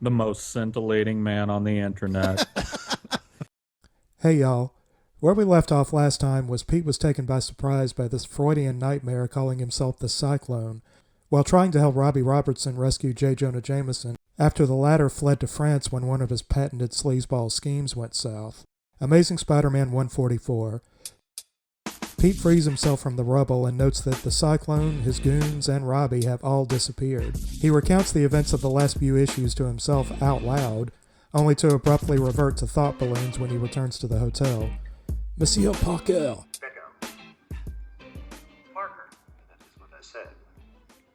The most scintillating man on the internet. Hey y'all. Where we left off last time was Pete was taken by surprise by this Freudian nightmare calling himself the Cyclone, while trying to help Robbie Robertson rescue J. Jonah Jameson after the latter fled to France when one of his patented sleazeball schemes went south. Amazing Spider-Man 144. Pete frees himself from the rubble and notes that the Cyclone, his goons, and Robbie have all disappeared. He recounts the events of the last few issues to himself out loud, only to abruptly revert to thought balloons when he returns to the hotel. Monsieur Parker. Becker. Parker. That is what I said.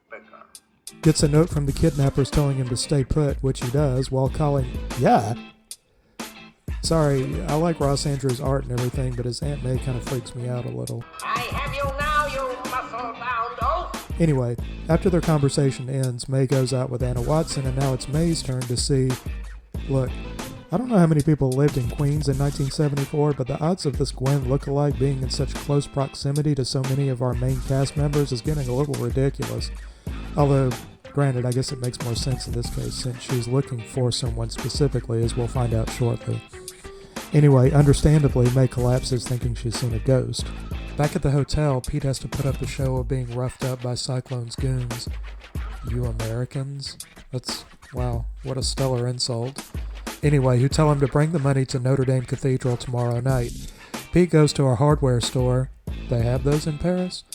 Becker. Gets a note from the kidnappers telling him to stay put, which he does, while calling, yeah. Sorry, I like Ross Andrews' art and everything, but his Aunt May kind of freaks me out a little. I have you now, you muscle-bound oaf! Anyway, after their conversation ends, May goes out with Anna Watson, and now it's May's turn to see... Look, I don't know how many people lived in Queens in 1974, but the odds of this Gwen look-alike being in such close proximity to so many of our main cast members is getting a little ridiculous. Although, granted, I guess it makes more sense in this case since she's looking for someone specifically, as we'll find out shortly. Anyway, understandably, May collapses thinking she's seen a ghost. Back at the hotel, Pete has to put up a show of being roughed up by Cyclone's goons. You Americans? Wow, what a stellar insult. Anyway, who tell him to bring the money to Notre Dame Cathedral tomorrow night. Pete goes to a hardware store, they have those in Paris,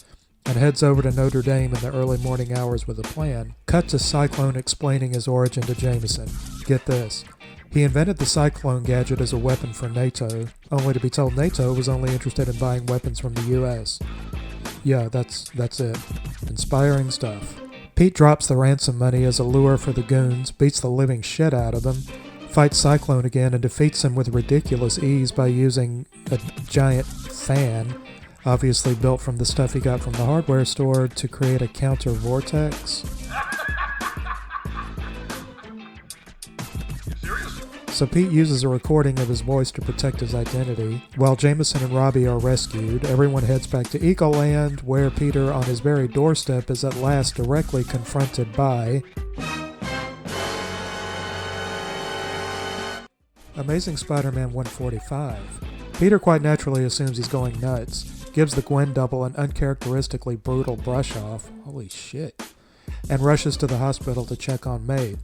and heads over to Notre Dame in the early morning hours with a plan. Cut to Cyclone explaining his origin to Jameson. Get this. He invented the Cyclone gadget as a weapon for NATO, only to be told NATO was only interested in buying weapons from the US. Yeah, that's it. Inspiring stuff. Pete drops the ransom money as a lure for the goons, beats the living shit out of them, fights Cyclone again and defeats him with ridiculous ease by using a giant fan, obviously built from the stuff he got from the hardware store, to create a counter vortex. So Pete uses a recording of his voice to protect his identity. While Jameson and Robbie are rescued, everyone heads back to Ecoland, where Peter, on his very doorstep, is at last directly confronted by... Amazing Spider-Man 145. Peter quite naturally assumes he's going nuts, gives the Gwen double an uncharacteristically brutal brush-off, holy shit, and rushes to the hospital to check on May.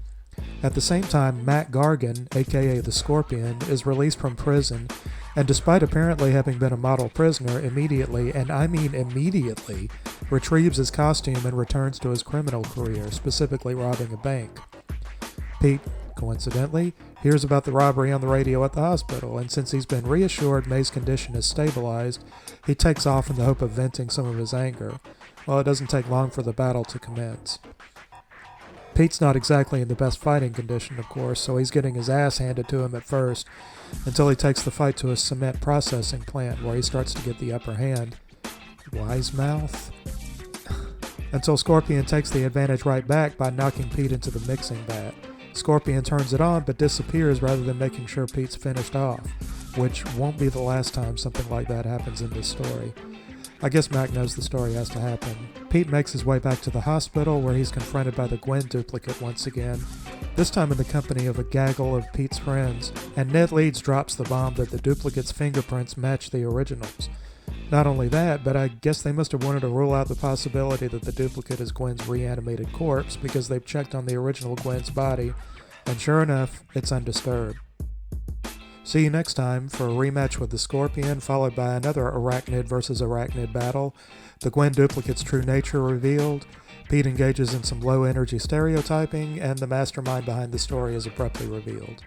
At the same time, Matt Gargan, aka the Scorpion, is released from prison, and despite apparently having been a model prisoner, immediately, and I mean immediately, retrieves his costume and returns to his criminal career, specifically robbing a bank. Pete, coincidentally, hears about the robbery on the radio at the hospital, and since he's been reassured May's condition is stabilized, he takes off in the hope of venting some of his anger. Well, it doesn't take long for the battle to commence. Pete's not exactly in the best fighting condition, of course, so he's getting his ass handed to him at first, until he takes the fight to a cement processing plant where he starts to get the upper hand. Wise mouth? Until Scorpion takes the advantage right back by knocking Pete into the mixing vat. Scorpion turns it on but disappears rather than making sure Pete's finished off, which won't be the last time something like that happens in this story. I guess Mac knows the story has to happen. Pete makes his way back to the hospital where he's confronted by the Gwen duplicate once again, this time in the company of a gaggle of Pete's friends, and Ned Leeds drops the bomb that the duplicate's fingerprints match the originals. Not only that, but I guess they must have wanted to rule out the possibility that the duplicate is Gwen's reanimated corpse because they've checked on the original Gwen's body, and sure enough, it's undisturbed. See you next time for a rematch with the Scorpion, followed by another arachnid versus arachnid battle, the Gwen duplicate's true nature revealed, Pete engages in some low-energy stereotyping, and the mastermind behind the story is abruptly revealed.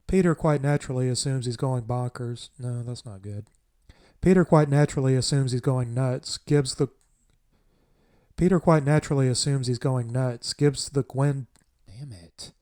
Peter quite naturally assumes he's going bonkers. No, that's not good. Peter quite naturally assumes he's going nuts, gives the Gwen... Damn it.